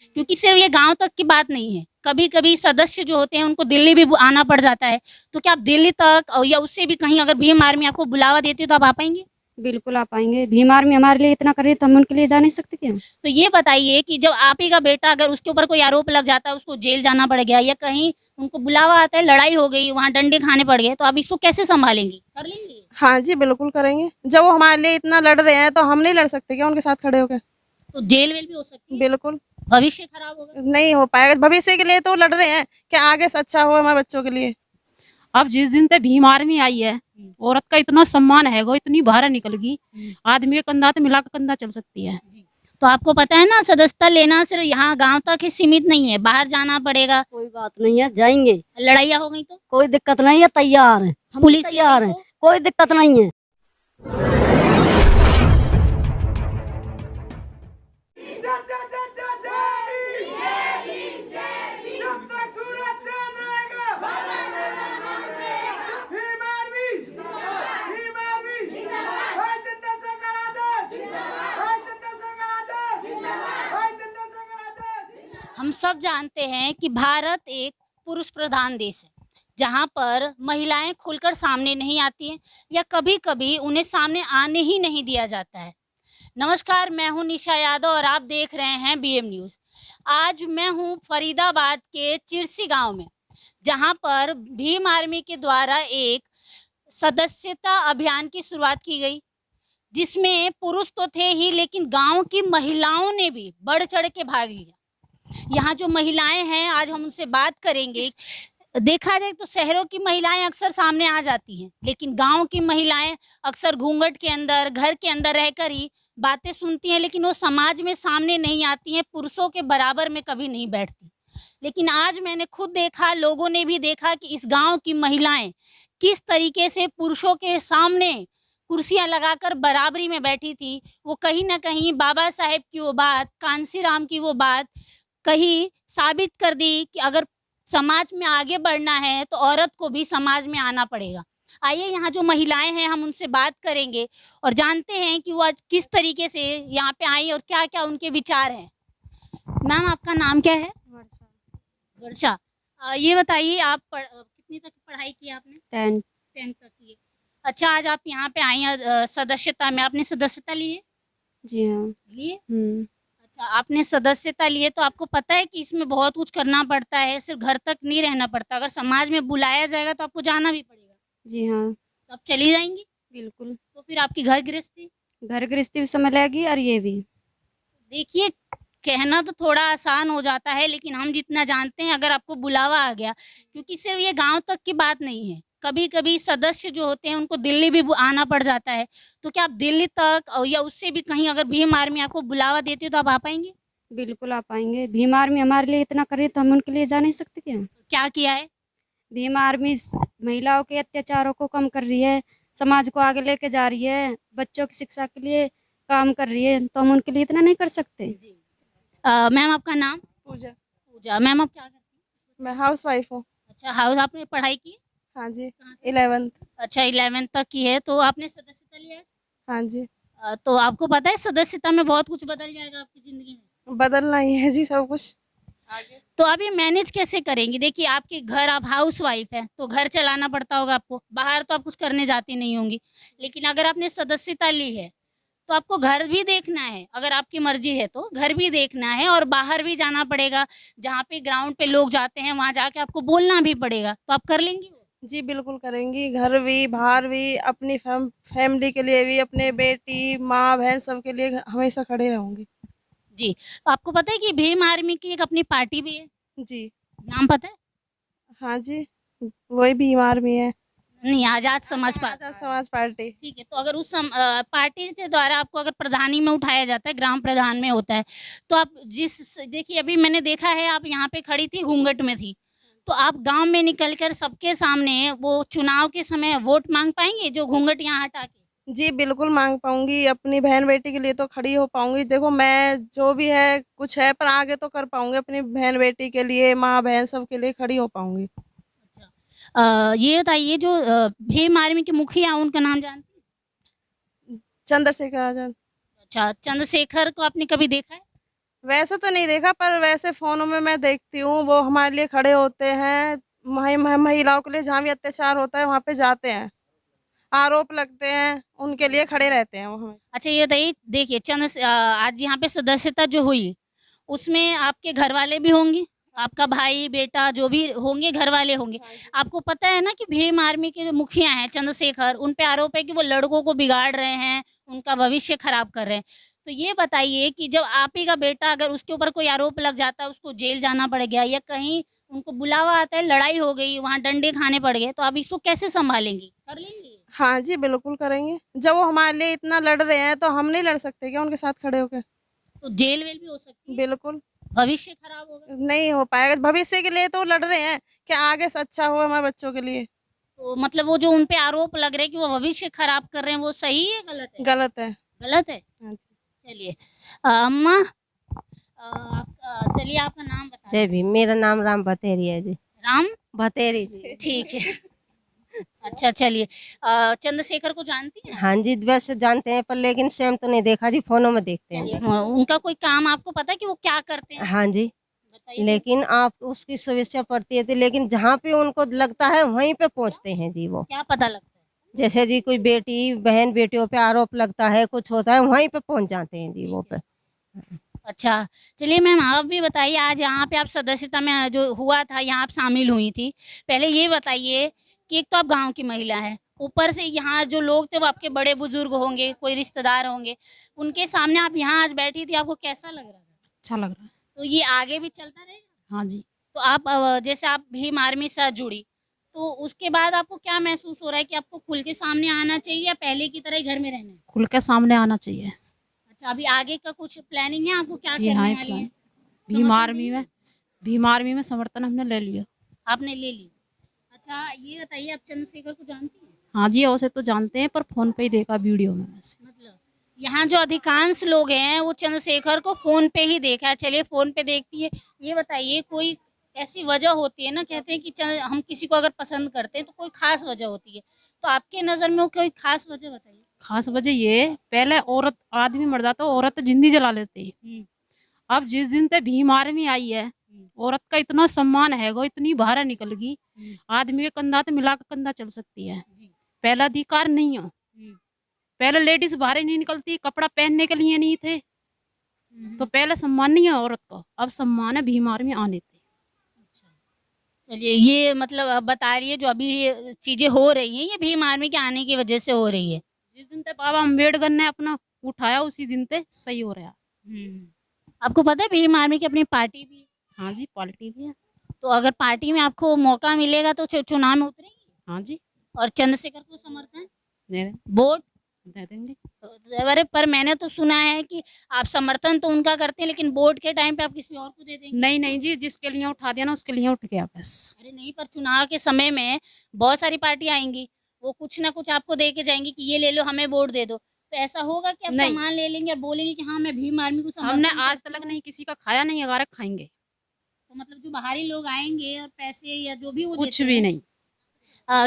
क्योंकि सिर्फ ये गाँव तक की बात नहीं है, कभी-कभी सदस्य जो होते हैं उनको दिल्ली भी आना पड़ जाता है। तो क्या आप दिल्ली तक या उससे भी कहीं अगर भीम आर्मी आपको बुलावा देती है तो आप आ पाएँगे? बिल्कुल आ पाएँगे। भीम आर्मी हमारे लिए इतना कर रही है तो हम उनके लिए जा नहीं सकते क्या? तो ये बताइए कि जब आप ही का बेटा अगर उसके ऊपर कोई आरोप लग जाता है, उसको जेल जाना पड़ गया या कहीं उनको बुलावा आता है, लड़ाई हो गई, वहाँ डंडे खाने पड़ गए, तो आप इसको कैसे सँभालेंगी? कर लेंगी? हाँ जी, बिल्कुल करेंगे। जब वो हमारे लिए इतना लड़ रहे हैं तो हम नहीं लड़ सकते क्या उनके साथ खड़े होके? तो जेल-वेल भी हो सकती है, बिल्कुल, भविष्य खराब होगा। नहीं हो पाएगा। भविष्य के लिए तो लड़ रहे हैं कि आगे से अच्छा हो हमारे बच्चों के लिए। अब जिस दिन से भीम आर्मी आई है, औरत का इतना सम्मान है, वो इतनी बाहर निकल गई, आदमी का कंधा तो मिला के कंधा चल सकती है। तो आपको पता है ना सदस्यता लेना सिर्फ यहाँ गाँव तक ही सीमित नहीं है, बाहर जाना पड़ेगा। कोई बात नहीं है, जाएंगे। लड़ाइयाँ हो गई तो? कोई दिक्कत नहीं है, तैयार है, हम पुलिस तैयार ले हैं, गई तो? कोई दिक्कत नहीं है। हम सब जानते हैं कि भारत एक पुरुष प्रधान देश है, जहाँ पर महिलाएं खुलकर सामने नहीं आती हैं या कभी-कभी उन्हें सामने आने ही नहीं दिया जाता है। नमस्कार, मैं हूँ निशा यादव और आप देख रहे हैं बीएम न्यूज़। आज मैं हूँ फरीदाबाद के चिरसी गांव में, जहाँ पर भीम आर्मी के द्वारा एक सदस्यता अभियान की शुरुआत की गई, जिसमें पुरुष तो थे ही लेकिन गांव की महिलाओं ने भी बढ़-चढ़ के भाग लिया। यहाँ जो महिलाएं हैं आज हम उनसे बात करेंगे। देखा जाए तो शहरों की महिलाएं अक्सर सामने आ जाती हैं, लेकिन गांव की महिलाएं अक्सर घूंघट के अंदर, घर के अंदर रहकर ही बातें सुनती हैं, लेकिन वो समाज में सामने नहीं आती हैं, पुरुषों के बराबर में कभी नहीं बैठती। लेकिन आज मैंने खुद देखा, लोगों ने भी देखा कि इस गांव की महिलाएं किस तरीके से पुरुषों के सामने कुर्सियां लगाकर बराबरी में बैठी थी। वो कहीं ना कहीं बाबा साहेब की वो बात, कांसीराम की वो बात कहीं साबित कर दी कि अगर समाज में आगे बढ़ना है तो औरत को भी समाज में आना पड़ेगा। आइए यहाँ जो महिलाएं हैं हम उनसे बात करेंगे और जानते हैं कि वो आज किस तरीके से यहाँ पे आई और क्या-क्या उनके विचार हैं। मैम आपका नाम क्या है? वर्षा। वर्षा। ये बताइए आप कितनी तक पढ़ाई की आपने? 10 10th तक की है। अच्छा आज आप यहाँ पे आई हैं सदस्यता में, आपने सदस्यता ली है? जी हाँ। ली है? अच्छा, आपने सदस्यता लिए तो आपको पता है कि इसमें बहुत कुछ करना पड़ता है, सिर्फ़ घर तक नहीं रहना पड़ता। अगर समाज में बुलाया जाएगा तो आपको जाना भी पड़ेगा। जी हाँ, तो आप चली जाएँगी? बिल्कुल। तो फिर आपकी घर गृहस्थी? घर गृहस्थी भी समय लगेगी और ये भी। देखिए, कहना तो थोड़ा आसान हो जाता है, लेकिन हम जितना जानते हैं अगर आपको बुलावा आ गया, क्योंकि सिर्फ़ ये गाँव तक की बात नहीं है। कभी-कभी सदस्य जो होते हैं उनको दिल्ली भी आना पड़ जाता है। तो क्या आप दिल्ली तक या उससे भी कहीं अगर भीम आर्मी आपको बुलावा देती है तो आप आ पाएँगे? बिल्कुल आ पाएँगे। भीम आर्मी हमारे लिए इतना कर रही है तो हम उनके लिए जा नहीं सकते क्या? क्या किया है? भीम आर्मी महिलाओं के अत्याचारों को कम कर रही है, समाज को आगे लेके जा रही है, बच्चों की शिक्षा के लिए काम कर रही है, तो हम उनके लिए इतना नहीं कर सकते? जी। मैम आपका नाम? पूजा, पूजा। मैम आप क्या करती हैं? मैं हाउसवाइफ हूँ। अच्छा हाउस आपने पढ़ाई की है? हाँ जी, कहाँ से? 11th। अच्छा 11th तक की है, तो आपने सदस्यता लिया है? हाँ जी, तो आपको पता है सदस्यता में बहुत कुछ बदल जाएगा आपकी ज़िंदगी में? बदलना ही है जी सब कुछ। तो आप ये मैनेज कैसे करेंगी? देखिए आपके घर आप हाउसवाइफ़ हैं, तो घर चलाना पड़ता होगा आपको, बाहर तो आप कुछ करने जाती नहीं होंगी। लेकिन अगर आपने सदस्यता ली है, तो आपको घर भी देखना है, अगर आपकी मर्ज़ी है तो घर भी देखना है और बाहर भी जाना पड़ेगा, जहाँ पे ग्राउंड पे लोग जाते हैं, वहाँ जाके आपको बोलना भी पड़ेगा, तो आप कर लेंगी वो? जी, बिल्कुल करेंगी। घर भी, बाहर भी, अपनी फैमिली के लिए भी, अपने बेटी, माँ, बहन सबके लिए हमेशा खड़े रहूँगी। जी, तो आपको पता है कि भीम आर्मी की एक अपनी पार्टी भी है, जी, नाम पता है? हाँ जी, वही भीम आर्मी है। नहीं, आज़ाद समाज पार्टी। आज़ाद समाज पार्टी। ठीक है, तो अगर उस पार्टी के द्वारा आपको अगर प्रधानी में उठाया जाता है, ग्राम प्रधान में होता है, तो आप देखिए अभी मैंने देखा है आप यहाँ पे खड़ी थी, घूंघट में थी, तो आप गाँव में निकल कर सबके सामने वो चुनाव के समय वोट माँग पाएँगे, जो घूंघट यहाँ हटा के? जी, बिल्कुल माँग पाऊँगी, अपनी बहन-बेटी के लिए तो खड़ी हो पाऊँगी। देखो मैं जो भी है, कुछ है पर आगे तो कर पाऊँगी, अपनी बहन-बेटी के लिए, माँ-बहन सबके लिए खड़ी हो पाऊँगी। अच्छा। ये बताइए जो भीम आर्मी के मुखिया उनका नाम जानती हैं? चंद्रशेखर आज़ाद। अच्छा, चंद्रशेखर को आपने कभी देखा है? वैसे तो नहीं देखा, पर वैसे फ़ोनों में मैं देखती हूँ, वो हमारे लिए खड़े होते हैं। महिलाओं के लिए जहाँ भी अत्याचार होता है वहाँ पे जाते हैं, आरोप लगते हैं, उनके लिए खड़े रहते हैं वो हमें। अच्छा ये बताइए, देखिए आज यहाँ पे सदस्यता जो हुई, उसमें आपके घर वाले भी होंगे, आपका भाई बेटा जो भी होंगे घर वाले होंगे। आपको पता है ना कि भीम आर्मी के जो मुखिया हैं चंद्रशेखर, उन पे आरोप है कि वो लड़कों को बिगाड़ रहे हैं, उनका भविष्य खराब कर रहे हैं। तो ये बताइए कि जब आप ही का बेटा अगर उसके ऊपर कोई आरोप लग जाता है, उसको जेल जाना पड़ गया या कहीं उनको बुलावा आता है, लड़ाई हो गई, वहाँ डंडे खाने पड़ गए, तो आप इसको कैसे सँभालेंगी? कर लेंगी? हाँ जी, बिल्कुल करेंगे। जब वो हमारे लिए इतना लड़ रहे हैं, तो हम नहीं लड़ सकते क्या उनके साथ खड़े होके? तो जेल-वेल भी हो सकती है, बिल्कुल, भविष्य खराब होगा। नहीं हो पाएगा। भविष्य के लिए तो लड़ रहे हैं कि आगे से अच्छा हो हमारे बच्चों के लिए। तो मतलब वो जो उन पे आरोप लग रहे हैं कि वो भविष्य खराब कर रहे हैं, वो सही है, गलत है? गलत है। गलत है? हाँ जी। चलिए अम्मा आपका चलिए आपका नाम बता जय भीम। मेरा नाम राम भतेरी है जी। राम भतेरी जी। ठीक है। अच्छा चलिए चंद्रशेखर को जानती हैं? हाँ जी, वैसे जानते हैं पर लेकिन सेम तो नहीं देखा जी, फोनों में देखते चलिए हैं। उनका कोई काम आपको पता है कि वो क्या करते हैं? हाँ जी, बताइए। लेकिन आप उसकी समस्या पड़ती है थी, लेकिन जहाँ पे उनको लगता है वहीं पे पहुँचते हैं जी वो। क्या पता लगता है? जैसे जी कोई बेटी बहन बेटियों पे आरोप लगता है, कुछ होता है, वहीं पे पहुँच जाते हैं जी वो पे। अच्छा, चलिए मैम आप भी बताइए आज यहाँ पे आप सदस्यता में जो हुआ था यहाँ आप शामिल हुई थी। पहले ये बताइए कि एक तो आप गाँव की महिला हैं, ऊपर से यहाँ जो लोग थे वो आपके बड़े बुजुर्ग होंगे, कोई रिश्तेदार होंगे, उनके सामने आप यहाँ आज बैठी थी, आपको कैसा लग रहा था? अच्छा लग रहा है। तो ये आगे भी चलता रहेगा? हाँ जी। तो आप जैसे आप भीम आर्मी से जुड़ी, तो उसके बाद आपको क्या महसूस हो रहा है कि आपको खुल के सामने आना चाहिए या पहले की तरह ही घर में रहना है? खुल के सामने आना चाहिए। अच्छा अभी आगे का कुछ प्लानिंग है आपको क्या जी करने हाँ, वाली प्लान हैं? भीम समर्थन आर्मी लिया? में भीम आर्मी में समर्थन हमने ले लिया। आपने ले ली। अच्छा ये बताइए आप चंद्रशेखर को जानती हैं? हाँ जी, वैसे तो जानते हैं पर फोन पे ही देखा वीडियो में वैसे। मतलब यहाँ जो अधिकांश लोग हैं वो चंद्रशेखर को फ़ोन पे ही देखा है। चलिए फ़ोन पे देखती है। ये बताइए कोई ऐसी वजह होती है ना, कहते हैं कि हम किसी को अगर पसंद करते हैं तो कोई ख़ास वजह होती है। तो आपके नज़र में वो कोई ख़ास वजह बताइए? खास वजह ये, पहले औरत आदमी मर जाता औरत जिंदी जला लेती। हुँ, अब जिस दिन से भीम आर्मी आई है, औरत का इतना सम्मान है, वो इतनी बाहर निकल गई, हुँ, आदमी के कंधा तो मिला के कंधा चल सकती है। जी, पहला अधिकार नहीं हो, हुँ, पहले लेडीज बाहर ही नहीं निकलती, कपड़ा पहनने के लिए नहीं थे, हुँ, तो पहले सम्मान नहीं है औरत को, अब सम्मान है भीम आर्मी आने से। चलिए ये मतलब आप बता रही है जो अभी ये चीज़ें हो रही हैं, ये भीम आर्मी के आने की वजह से हो रही है। जिस दिन से बाबा अम्बेडकर ने अपना उठाया उसी दिन से सही हो रहा। आपको पता है भीम आर्मी की अपनी पार्टी भी है? हाँ जी, पॉलिटी भी है। तो अगर पार्टी में आपको मौका मिलेगा तो चुनाव में उतरेंगी? हाँ जी, और चंद्रशेखर को समर्थन दे वोट? दे देंगे। तो अरे पर मैंने तो सुना है कि आप समर्थन तो उनका करते हैं लेकिन वोट के टाइम पे आप किसी और को दे देंगे। नहीं नहीं जी, जिसके लिए उठा दिया ना उसके लिए उठ गया बस। अरे नहीं, पर चुनाव के समय में बहुत सारी पार्टी आएंगी, वो कुछ ना कुछ आपको दे के जाएंगी कि ये ले लो हमें वोट दे दो। तो ऐसा होगा कि आप नहीं। सामान ले लेंगे और बोलेंगे कि हाँ मैं भीम आर्मी को हमने समर्थन आज करती तक हूँ। नहीं किसी का खाया, नहीं अगारा खाएंगे तो मतलब जो बाहरी लोग आएंगे और पैसे या जो भी वो कुछ देते भी हैं। नहीं।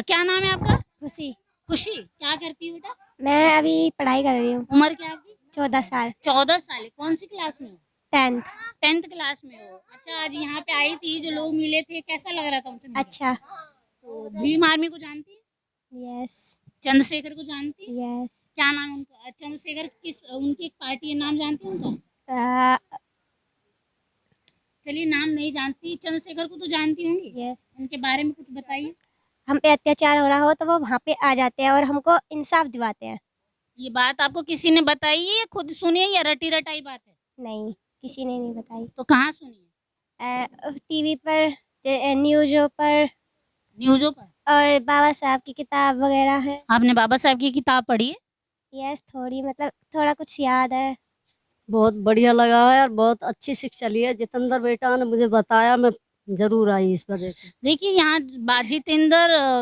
क्या नाम है आपका? खुशी। खुशी। क्या करती हो बेटा? मैं अभी पढ़ाई कर रही हूँ। उम्र क्या है आपकी? 14 साल। 14 साल है। कौन सी क्लास में हो? 10th। 10th क्लास में हो। अच्छा आज यहाँ पे आई थी, जो लोग मिले थे कैसा लग रहा था उनसे मिलके? अच्छा। तो भीम आर्मी को जानती है? यस। चंद्रशेखर को जानती है? यस। क्या नाम है उनका? चंद्रशेखर किस उनकी एक पार्टी है, नाम जानती है उनका? चलिए नाम नहीं जानती, चंद्रशेखर को तो जानती होंगी। यस। उनके बारे में कुछ बताइए। हम पे अत्याचार हो रहा हो तो वो वहाँ पे आ जाते हैं और हमको इंसाफ दिवाते हैं। ये बात आपको किसी ने बताई है या खुद सुनी है या रटी रटाई बात है? नहीं, किसी ने नहीं बताई। तो कहाँ सुनी है? टीवी पर, न्यूज़ों पर न्यूज़ों पर? और बाबा साहब की किताब वगैरह है। आपने बाबा साहब की किताब पढ़ी है? यस, थोड़ी मतलब थोड़ा कुछ याद है। बहुत बढ़िया लगा है और बहुत अच्छी शिक्षा ली है। जितेंद्र बेटा ने मुझे बताया, मैं जरूर आई इस वजह से। देखिए यहाँ जितेंद्र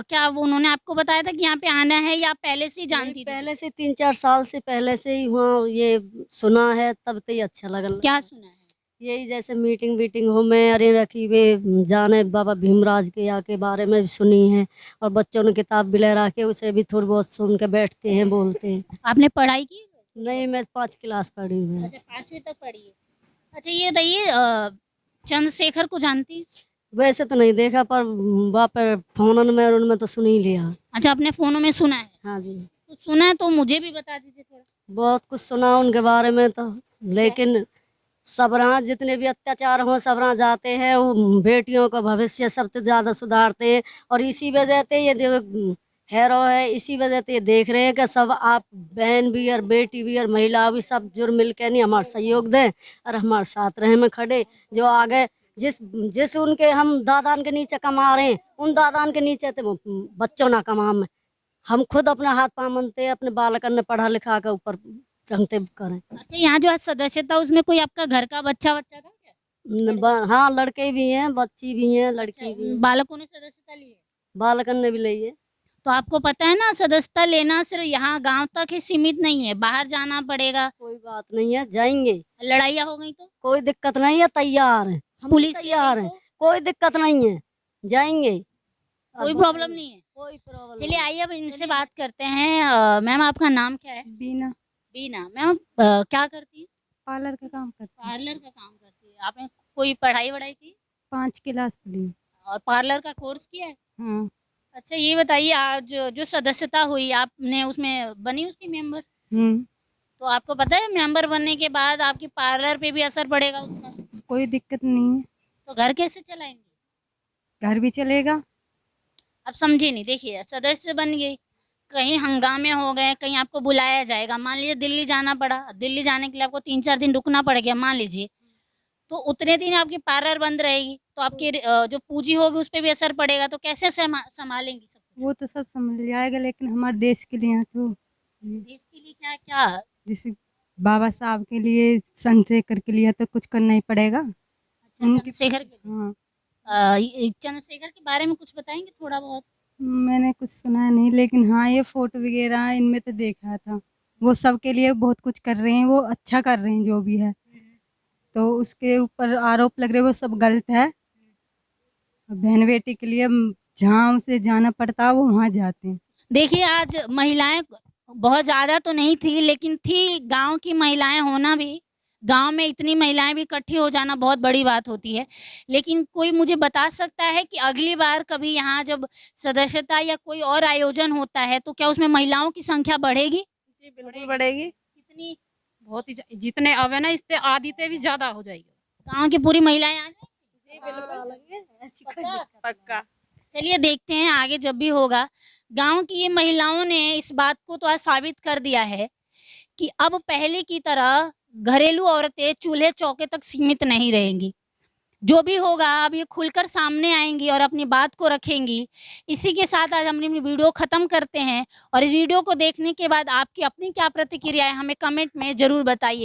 क्या वो उन्होंने आपको बताया था कि यहाँ पे आना है या आप पहले से ही जानती थी? पहले से 3-4 साल से पहले से ही वहाँ ये सुना है, तब तो ही अच्छा लगा। क्या सुना है? यही जैसे मीटिंग वीटिंग हो में अरे रखी वे जाने बाबा भीमराज के यहाँ के बारे में भी सुनी है, और बच्चों ने किताब भी ले रखी, उसे भी थोड़ी बहुत सुन के बैठते हैं, बोलते हैं। आपने पढ़ाई की? नहीं, मैं 5 क्लास पढ़ी हूँ। अच्छा 5वीं तक पढ़ी है। अच्छा ये बताइए चंद्रशेखर को जानती हैं? वैसे तो नहीं देखा, पर वहाँ पर फोन में और उनमें तो सुन ही लिया। अच्छा अपने फोनों में सुना है, हाँ जी, तो सुना है तो मुझे भी बता दीजिए थोड़ा। बहुत कुछ सुना उनके बारे में तो, लेकिन सबरां जितने भी अत्याचार हो सबरां जाते हैं, वो बेटियों का भविष्य सबसे ज्यादा सुधारते हैं। और इसी वजह से ये जो हैरो है, इसी वजह से ये देख रहे हैं कि सब आप बहन भी और बेटी भी और महिला भी सब जुड़ मिल के नहीं हमारा सहयोग दें और हमारे साथ रहे में खड़े। जो आगे जिस जिस उनके हम दादान के नीचे कमा रहे हैं, उन दादान के नीचे तो बच्चों ना कमा में हम खुद अपना हाथ पाँव मनते अपने बालकन ने पढ़ा लिखा के ऊपर रंगते करें। अच्छा यहाँ जो आज सदस्यता उसमें कोई आपका घर का बच्चा बच्चा था क्या? हाँ, लड़के भी हैं, बच्ची भी हैं, लड़की भी हैं। बालकों ने सदस्यता ली है? बालकन ने भी ली है। तो आपको पता है ना सदस्यता लेना सिर्फ यहाँ गांव तक ही सीमित नहीं है, बाहर जाना पड़ेगा। कोई बात नहीं है, जाएंगे, लड़ाइयाँ हो गई तो कोई दिक्कत नहीं है, तैयार है, हम पुलिस तैयार ले हैं, गई तो कोई दिक्कत नहीं है, जाएंगे। कोई प्रॉब्लम नहीं है। कोई प्रॉब्लम चलिए आइए अब इनसे बात करते हैं। मैम आपका नाम क्या है? बीना बीना। मैम क्या करती है? पार्लर का काम करती हूँ। पार्लर का काम करती है। आपने कोई पढ़ाई वढ़ाई की 5 क्लास पढ़ी। और पार्लर का कोर्स किया है? हाँ। अच्छा ये बताइए आज जो सदस्यता हुई आपने उसमें बनी उसकी मेंबर, तो आपको पता है मेंबर बनने के बाद आपकी पार्लर पे भी असर पड़ेगा उसका? कोई दिक्कत नहीं है, तो घर कैसे चलाएंगे? घर भी चलेगा। आप समझे नहीं, देखिए सदस्य बन गई, कहीं हंगामे हो गए, कहीं आपको बुलाया जाएगा, मान लीजिए दिल्ली जाना पड़ा, दिल्ली जाने के लिए आपको 3-4 दिन रुकना पड़ गया मान लीजिए, तो उतने दिन आपकी पार्लर बंद रहेगी, तो आपकी जो पूंजी होगी उस पर भी असर पड़ेगा, तो कैसे संभालेंगी सब कुछ? वो तो सब समझ जाएगा, लेकिन हमारे देश के लिए तो देश के लिए क्या क्या? जैसे बाबा साहब के लिए, चंद्रशेखर के लिए तो कुछ करना ही पड़ेगा। अच्छा, उनकी चंद्रशेखर के लिए। हाँ, चंद्रशेखर के बारे में कुछ बताएंगे थोड़ा बहुत? मैंने कुछ सुना नहीं, लेकिन हाँ ये फोटो वगैरह इनमें तो देखा था। वो सबके लिए बहुत कुछ कर रहे हैं, वो अच्छा कर रहे हैं जो भी है। तो उसके ऊपर आरोप लग रहे हैं वो सब गलत है। बहन बेटी के लिए जहाँ उसे जाना पड़ता है वो वहाँ जाते हैं। देखिए आज महिलाएं बहुत ज़्यादा तो नहीं थी, लेकिन थी। गांव की महिलाएं होना भी, गांव में इतनी महिलाएं भी इकट्ठी हो जाना बहुत बड़ी बात होती है। लेकिन कोई मुझे बता सकता है कि अगली बार कभी यहाँ जब सदस्यता या कोई और आयोजन होता है तो क्या उसमें महिलाओं की संख्या बढ़ेगी? जी बिल्कुल बढ़ेगी। कितनी? बहुत ही जितने अब है ना इससे आधी से भी ज्यादा हो जाएगी। गांव की पूरी महिलाएं आ जाएंगी? जी बिल्कुल पक्का? पक्का। चलिए देखते हैं आगे जब भी होगा। गांव की ये महिलाओं ने इस बात को तो आज साबित कर दिया है कि अब पहले की तरह घरेलू औरतें चूल्हे चौके तक सीमित नहीं रहेंगी। जो भी होगा अब ये खुलकर सामने आएंगी और अपनी बात को रखेंगी। इसी के साथ आज हम अपनी वीडियो ख़त्म करते हैं और इस वीडियो को देखने के बाद आपकी अपनी क्या प्रतिक्रिया है हमें कमेंट में ज़रूर बताइए।